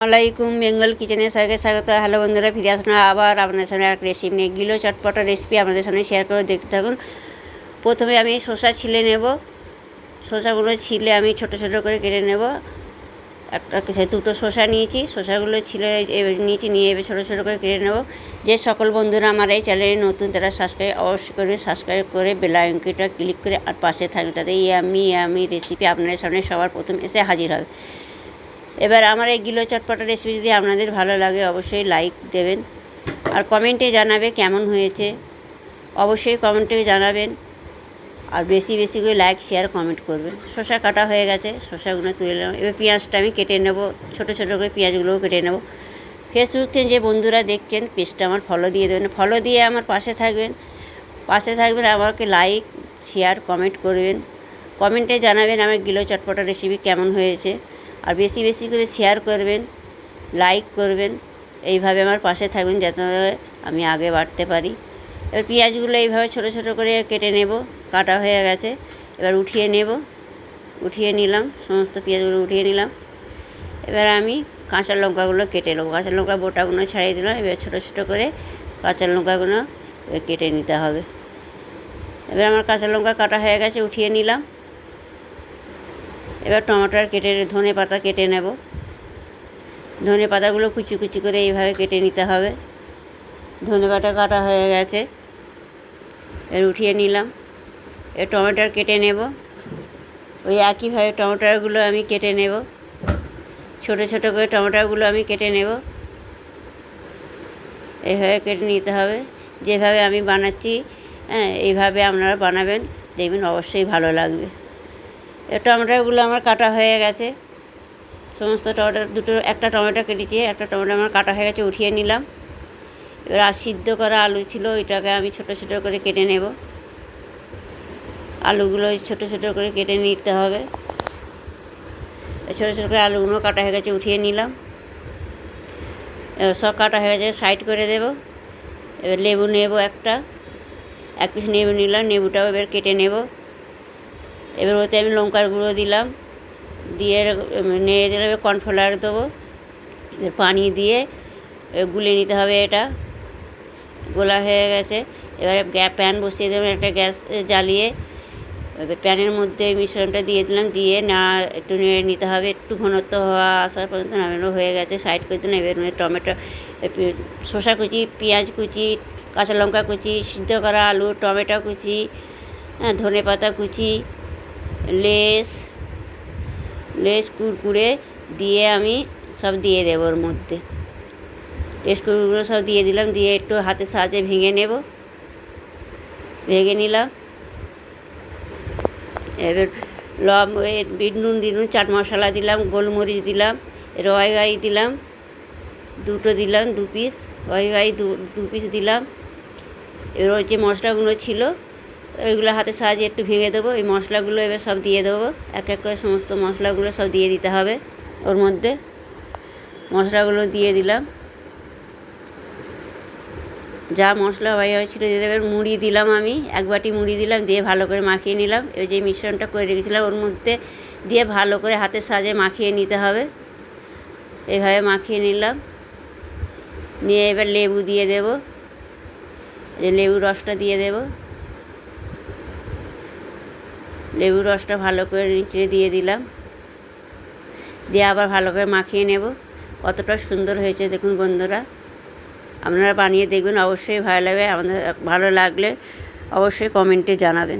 আসসালামাইকুম, বেঙ্গল কিচেনে সবাইকে স্বাগত। হ্যালো বন্ধুরা, ফিরে আসলাম আবার আপনাদের সামনে এক রেসিপি নিয়ে। গিলো চটপটা রেসিপি আপনাদের সামনে শেয়ার করে দেখতে থাকুন। প্রথমে আমি শসা ছিলে নেব। শসাগুলো ছিলে আমি ছোট ছোট করে কেটে নেব। দুটো শসা নিয়েছি, শসাগুলো ছিলে নিয়েছি, নিয়ে এবার ছোটো ছোটো করে কেটে নেব। যে সকল বন্ধুরা আমার এই চ্যানেলে নতুন তারা অবশ্যই করে সাবস্ক্রাইব করে বেল আইকনটা ক্লিক করে আর পাশে থাকবে, তাতে আমি রেসিপি আপনাদের সামনে সবার প্রথম এসে হাজির হবে। এবার আমার এই গিলো চটপটা রেসিপি যদি আপনাদের ভালো লাগে অবশ্যই লাইক দেবেন আর কমেন্টে জানাবে কেমন হয়েছে। অবশ্যই কমেন্টে জানাবেন আর বেশি বেশি করে লাইক শেয়ার কমেন্ট করবেন। শসা কাটা হয়ে গেছে, শসাগুলো তুলে নেব। এবার পেঁয়াজটা আমি কেটে নেব, ছোটো ছোটো করে পেঁয়াজগুলোও কেটে নেব। ফেসবুক থেকে যে বন্ধুরা দেখছেন পেজটা আমার ফলো দিয়ে দেবেন, ফলো দিয়ে আমার পাশে থাকবেন। আমাকে লাইক শেয়ার কমেন্ট করবেন, কমেন্টে জানাবেন আমার গিলো চটপটা রেসিপি কেমন হয়েছে। আর বেশি বেশি করে শেয়ার করবেন, লাইক করবেন, এইভাবে আমার পাশে থাকবেন যাতে আমি আগে বাড়তে পারি। এবার পেঁয়াজগুলো এইভাবে ছোটো ছোটো করে কেটে নেব, কাটা হয়ে গেছে। এবার উঠিয়ে নিলাম, সমস্ত পেঁয়াজগুলো উঠিয়ে নিলাম। এবার আমি কাঁচা লঙ্কাগুলো কেটে নেবো, কাঁচা লঙ্কা বোটাগুলো ছাড়িয়ে দিলাম। এবার ছোটো ছোটো করে কাঁচা লঙ্কাগুলো কেটে নিতে হবে। এবার আমার কাঁচা লঙ্কা কাটা হয়ে গেছে, উঠিয়ে নিলাম। এবার টমেটোর ধনে পাতা কেটে নেব। ধনে পাতাগুলো কুচি কুচি করে এইভাবে কেটে নিতে হবে। ধনে পাতা কাটা হয়ে গেছে, এর উঠিয়ে নিলাম। এর টমেটোর কেটে নেব, ওই একইভাবে টমেটোগুলো আমি কেটে নেব। ছোটো ছোটো করে টমেটোগুলো আমি কেটে নেব, এইভাবে কেটে নিতে হবে। যেভাবে আমি বানাচ্ছি এইভাবে আপনারা বানাবেন, দেখবেন অবশ্যই ভালো লাগবে। টমেটোগুলো আমার কাটা হয়ে গেছে, সমস্ত টমেটো একটা টমেটো কেটেছি, একটা টমেটো আমার কাটা হয়ে গেছে, উঠিয়ে নিলাম। এবার সিদ্ধ করা আলু ছিল, এটাকে আমি ছোটো ছোটো করে কেটে নেব। আলুগুলো ছোটো ছোটো করে কেটে নিতে হবে। ছোটো ছোটো করে আলুগুলো কাটা হয়ে গেছে, উঠিয়ে নিলাম। এবার সব কাটা হয়ে গেছে, সাইড করে দেব। এবার লেবু নেব, এক পিস লেবু নিলাম, লেবুটাও এবার কেটে নেব। এবার ওতে আমি লঙ্কার গুঁড়ো দিলাম, দিয়ে নেড়ে দিলাম। এবার কর্নফ্লাওয়ার দেবো, এবার পানি দিয়ে গুলে নিতে হবে। এটা গোলা হয়ে গেছে। এবারে প্যান বসিয়ে দেবেন, একটা গ্যাস জ্বালিয়ে প্যানের মধ্যে মিশ্রণটা দিয়ে দিলাম, দিয়ে একটু নেড়ে নিতে হবে। একটু ঘনত্ব হওয়া আসার পর্যন্ত নামানো হয়ে গেছে, সাইড করে দিলাম। এবার টমেটো, শসা কুচি, পেঁয়াজ কুচি, কাঁচা লঙ্কা কুচি, সিদ্ধ করা আলু, টমেটো কুচি, ধনে পাতা কুচি, লেস কুড়কুড়ে দিয়ে আমি সব দিয়ে দেবো ওর মধ্যে। লেস কুড়কুড়ে সব দিয়ে দিলাম, দিয়ে একটু হাতের সাহায্যে ভেঙে নিলাম। এবার বিট নুন দিলাম, চাট মশলা দিলাম, গোলমরিচ দিলাম, রয় দিলাম, দু পিস রয় দু পিস দিলাম। এবার ওই যে মশলাগুলো ছিল ওইগুলো হাতের সাহায্যে একটু ভেঙে দেবো। এই মশলাগুলো এবার সব দিয়ে দেবো, এক এক করে সমস্ত মশলাগুলো সব দিয়ে দিতে হবে ওর মধ্যে। মশলাগুলো দিয়ে দিলাম, যা মশলা হয়েছিল দিয়ে দেবে। মুড়ি দিলাম, আমি এক বাটি মুড়ি দিলাম, দিয়ে ভালো করে মাখিয়ে নিলাম। এই যে মিশ্রণটা করে রেখেছিলাম ওর মধ্যে দিয়ে ভালো করে হাতের সাহায্যে মাখিয়ে নিতে হবে। এইভাবে মাখিয়ে নিলাম, নিয়ে এবার লেবু দিয়ে দেব, লেবুর রসটা দিয়ে দেব। লেবুর রসটা ভালো করে নিচে দিয়ে দিলাম, দিয়ে আবার ভালো করে মাখিয়ে নেব। কতটা সুন্দর হয়েছে দেখুন বন্ধুরা, আপনারা বানিয়ে দেখবেন, অবশ্যই ভালো লাগবে। আমাদের ভালো লাগলে অবশ্যই কমেন্টে জানাবেন।